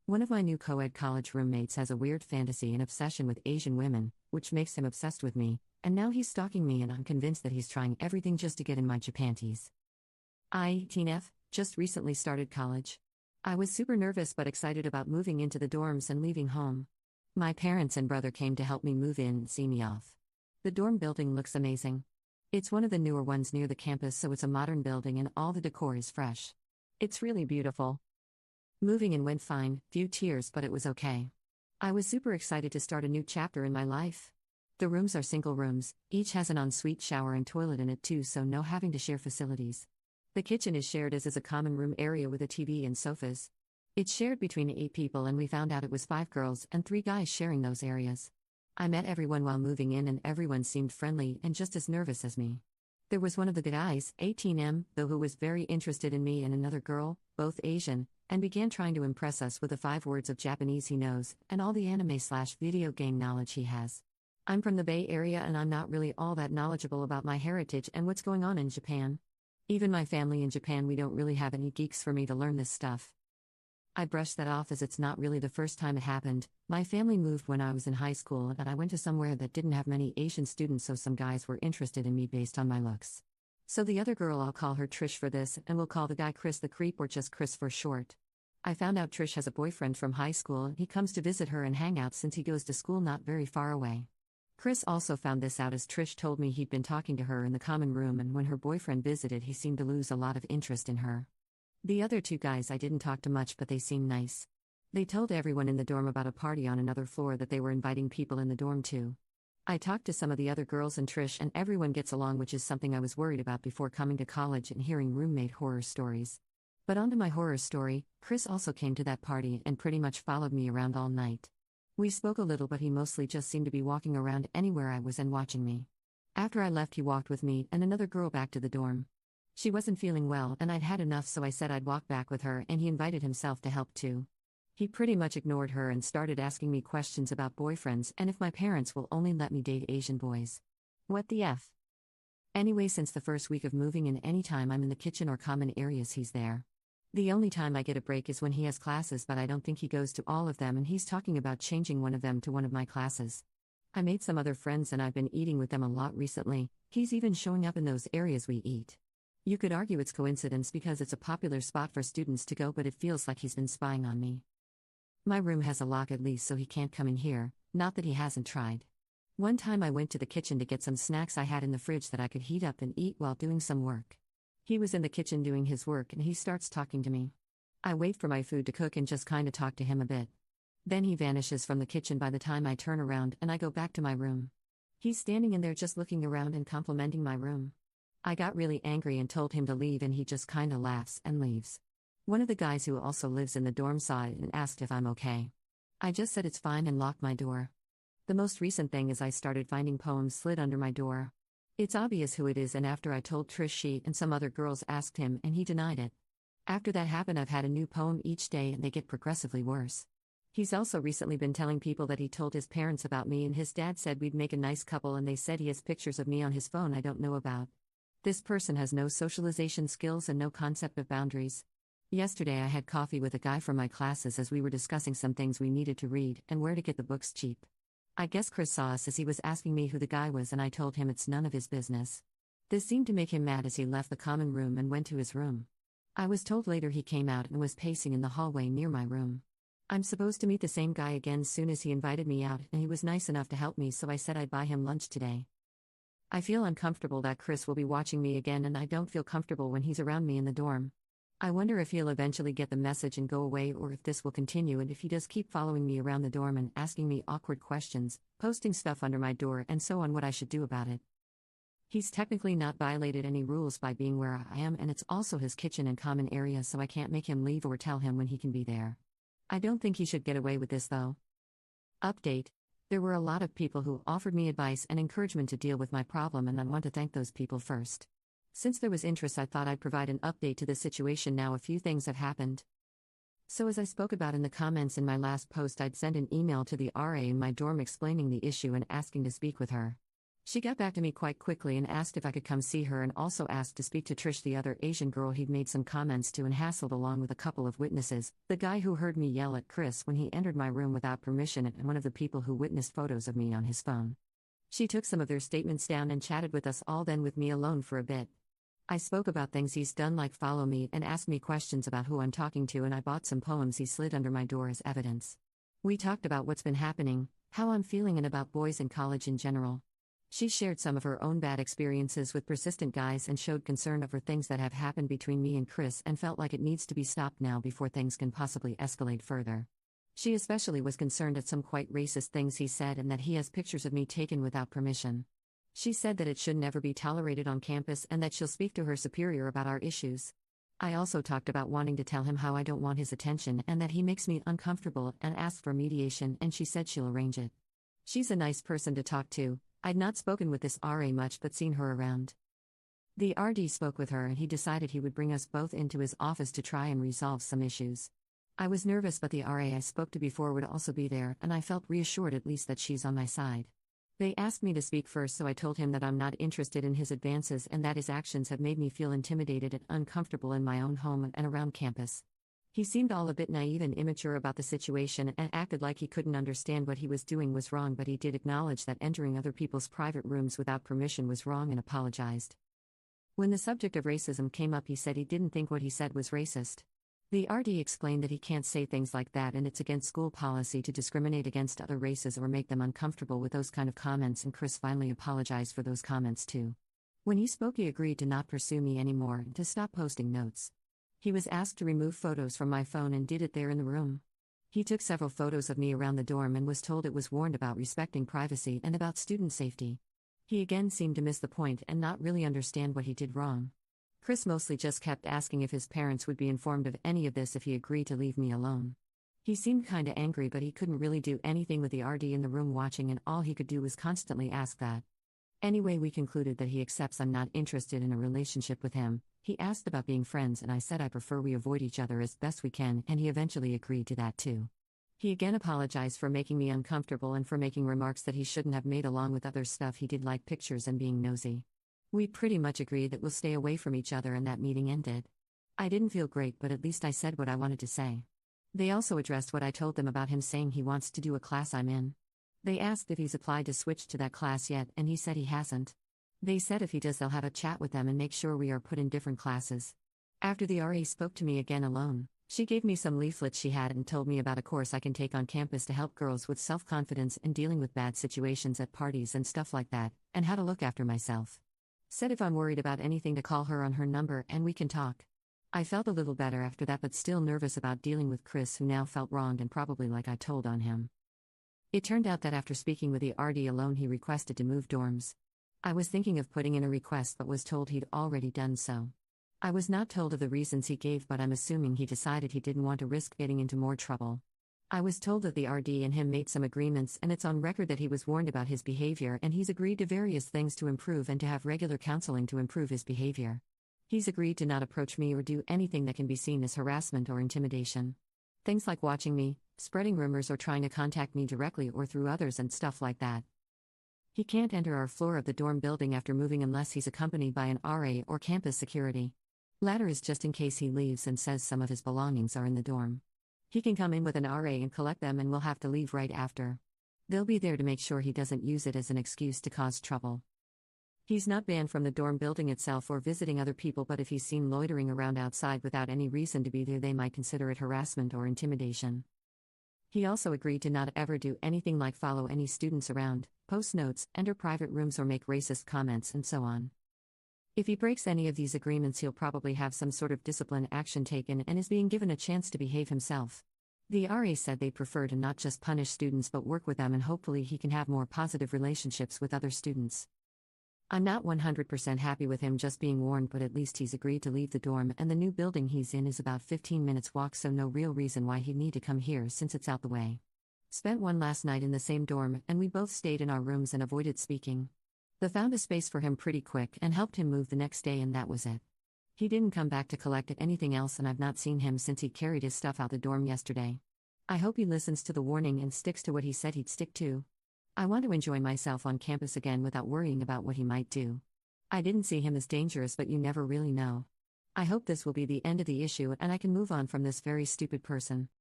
One of my new co-ed college roommates has a weird fantasy and obsession with Asian women, which makes him obsessed with me, and now he's stalking me and I'm convinced that he's trying everything just to get in my Japanties. I, Teen F, just recently started college. I was super nervous but excited about moving into the dorms and leaving home. My parents and brother came to help me move in and see me off. The dorm building looks amazing. It's one of the newer ones near the campus, so it's a modern building and all the decor is fresh. It's really beautiful. Moving in went fine, few tears, but it was okay. I was super excited to start a new chapter in my life. The rooms are single rooms, each has an ensuite shower and toilet in it too, so no having to share facilities. The kitchen is shared as is a common room area with a TV and sofas. It's shared between 8 people and we found out it was 5 girls and 3 guys sharing those areas. I met everyone while moving in and everyone seemed friendly and just as nervous as me. There was one of the guys, 18M, though, who was very interested in me and another girl, both Asian, and began trying to impress us with the 5 words of Japanese he knows, and all the anime/video game knowledge he has. I'm from the Bay Area and I'm not really all that knowledgeable about my heritage and what's going on in Japan. Even my family in Japan, we don't really have any geeks for me to learn this stuff. I brushed that off as it's not really the first time it happened. My family moved when I was in high school and I went to somewhere that didn't have many Asian students, so some guys were interested in me based on my looks. So the other girl, I'll call her Trish for this, and we'll call the guy Chris the creep, or just Chris for short. I found out Trish has a boyfriend from high school and he comes to visit her and hang out since he goes to school not very far away. Chris also found this out as Trish told me he'd been talking to her in the common room, and when her boyfriend visited he seemed to lose a lot of interest in her. The other 2 guys I didn't talk to much, but they seemed nice. They told everyone in the dorm about a party on another floor that they were inviting people in the dorm to. I talked to some of the other girls and Trish, and everyone gets along, which is something I was worried about before coming to college and hearing roommate horror stories. But onto my horror story. Chris also came to that party and pretty much followed me around all night. We spoke a little, but he mostly just seemed to be walking around anywhere I was and watching me. After I left, he walked with me and another girl back to the dorm. She wasn't feeling well and I'd had enough, so I said I'd walk back with her, and he invited himself to help too. He pretty much ignored her and started asking me questions about boyfriends and if my parents will only let me date Asian boys. What the F? Anyway, since the first week of moving in, anytime I'm in the kitchen or common areas, he's there. The only time I get a break is when he has classes, but I don't think he goes to all of them, and he's talking about changing one of them to one of my classes. I made some other friends and I've been eating with them a lot recently. He's even showing up in those areas we eat. You could argue it's coincidence because it's a popular spot for students to go, but it feels like he's been spying on me. My room has a lock at least, so he can't come in here, not that he hasn't tried. One time I went to the kitchen to get some snacks I had in the fridge that I could heat up and eat while doing some work. He was in the kitchen doing his work and he starts talking to me. I wait for my food to cook and just kinda talk to him a bit. Then he vanishes from the kitchen by the time I turn around and I go back to my room. He's standing in there just looking around and complimenting my room. I got really angry and told him to leave, and he just kinda laughs and leaves. One of the guys who also lives in the dorm saw it and asked if I'm okay. I just said it's fine and locked my door. The most recent thing is I started finding poems slid under my door. It's obvious who it is, and after I told Trish, she and some other girls asked him and he denied it. After that happened, I've had a new poem each day and they get progressively worse. He's also recently been telling people that he told his parents about me, and his dad said we'd make a nice couple, and they said he has pictures of me on his phone I don't know about. This person has no socialization skills and no concept of boundaries. Yesterday I had coffee with a guy from my classes as we were discussing some things we needed to read and where to get the books cheap. I guess Chris saw us as he was asking me who the guy was, and I told him it's none of his business. This seemed to make him mad as he left the common room and went to his room. I was told later he came out and was pacing in the hallway near my room. I'm supposed to meet the same guy again soon, as he invited me out and he was nice enough to help me, so I said I'd buy him lunch today. I feel uncomfortable that Chris will be watching me again, and I don't feel comfortable when he's around me in the dorm. I wonder if he'll eventually get the message and go away, or if this will continue, and if he does keep following me around the dorm and asking me awkward questions, posting stuff under my door and so on, what I should do about it. He's technically not violated any rules by being where I am, and it's also his kitchen and common area, so I can't make him leave or tell him when he can be there. I don't think he should get away with this though. Update. There were a lot of people who offered me advice and encouragement to deal with my problem, and I want to thank those people first. Since there was interest, I thought I'd provide an update to the situation now. A few things have happened. So as I spoke about in the comments in my last post, I'd sent an email to the RA in my dorm explaining the issue and asking to speak with her. She got back to me quite quickly and asked if I could come see her, and also asked to speak to Trish, the other Asian girl he'd made some comments to and hassled, along with a couple of witnesses, the guy who heard me yell at Chris when he entered my room without permission and one of the people who witnessed photos of me on his phone. She took some of their statements down and chatted with us all, then with me alone for a bit. I spoke about things he's done like follow me and asked me questions about who I'm talking to, and I bought some poems he slid under my door as evidence. We talked about what's been happening, how I'm feeling, and about boys in college in general. She shared some of her own bad experiences with persistent guys and showed concern over things that have happened between me and Chris and felt like it needs to be stopped now before things can possibly escalate further. She especially was concerned at some quite racist things he said and that he has pictures of me taken without permission. She said that it should never be tolerated on campus and that she'll speak to her superior about our issues. I also talked about wanting to tell him how I don't want his attention and that he makes me uncomfortable, and asked for mediation, and she said she'll arrange it. She's a nice person to talk to. I'd not spoken with this RA much but seen her around. The RD spoke with her and he decided he would bring us both into his office to try and resolve some issues. I was nervous, but the RA I spoke to before would also be there, and I felt reassured at least that she's on my side. They asked me to speak first, so I told him that I'm not interested in his advances and that his actions have made me feel intimidated and uncomfortable in my own home and around campus. He seemed all a bit naive and immature about the situation and acted like he couldn't understand what he was doing was wrong, but he did acknowledge that entering other people's private rooms without permission was wrong and apologized. When the subject of racism came up, he said he didn't think what he said was racist. The RD explained that he can't say things like that and it's against school policy to discriminate against other races or make them uncomfortable with those kind of comments, and Chris finally apologized for those comments too. When he spoke, he agreed to not pursue me anymore and to stop posting notes. He was asked to remove photos from my phone and did it there in the room. He took several photos of me around the dorm and was told it was warned about respecting privacy and about student safety. He again seemed to miss the point and not really understand what he did wrong. Chris mostly just kept asking if his parents would be informed of any of this if he agreed to leave me alone. He seemed kinda angry, but he couldn't really do anything with the RD in the room watching, and all he could do was constantly ask that. Anyway, we concluded that he accepts I'm not interested in a relationship with him. He asked about being friends and I said I prefer we avoid each other as best we can, and he eventually agreed to that too. He again apologized for making me uncomfortable and for making remarks that he shouldn't have made, along with other stuff he did like pictures and being nosy. We pretty much agreed that we'll stay away from each other, and that meeting ended. I didn't feel great, but at least I said what I wanted to say. They also addressed what I told them about him saying he wants to do a class I'm in. They asked if he's applied to switch to that class yet, and he said he hasn't. They said if he does, they'll have a chat with them and make sure we are put in different classes. After the RA spoke to me again alone, she gave me some leaflets she had and told me about a course I can take on campus to help girls with self-confidence and dealing with bad situations at parties and stuff like that, and how to look after myself. Said if I'm worried about anything to call her on her number and we can talk. I felt a little better after that, but still nervous about dealing with Chris, who now felt wronged and probably like I told on him. It turned out that after speaking with the RD alone, he requested to move dorms. I was thinking of putting in a request but was told he'd already done so. I was not told of the reasons he gave, but I'm assuming he decided he didn't want to risk getting into more trouble. I was told that the RD and him made some agreements, and it's on record that he was warned about his behavior and he's agreed to various things to improve and to have regular counseling to improve his behavior. He's agreed to not approach me or do anything that can be seen as harassment or intimidation. Things like watching me, spreading rumors, or trying to contact me directly or through others and stuff like that. He can't enter our floor of the dorm building after moving unless he's accompanied by an RA or campus security. Latter is just in case he leaves and says some of his belongings are in the dorm. He can come in with an RA and collect them, and we'll have to leave right after. They'll be there to make sure he doesn't use it as an excuse to cause trouble. He's not banned from the dorm building itself or visiting other people, but if he's seen loitering around outside without any reason to be there, they might consider it harassment or intimidation. He also agreed to not ever do anything like follow any students around, post notes, enter private rooms, or make racist comments, and so on. If he breaks any of these agreements, he'll probably have some sort of discipline action taken and is being given a chance to behave himself. The RA said they'd prefer to not just punish students but work with them, and hopefully he can have more positive relationships with other students. I'm not 100% happy with him just being warned, but at least he's agreed to leave the dorm, and the new building he's in is about 15 minutes walk, so no real reason why he'd need to come here since it's out the way. Spent one last night in the same dorm, and we both stayed in our rooms and avoided speaking. They found a space for him pretty quick and helped him move the next day, and that was it. He didn't come back to collect anything else, and I've not seen him since he carried his stuff out the dorm yesterday. I hope he listens to the warning and sticks to what he said he'd stick to. I want to enjoy myself on campus again without worrying about what he might do. I didn't see him as dangerous, but you never really know. I hope this will be the end of the issue and I can move on from this very stupid person.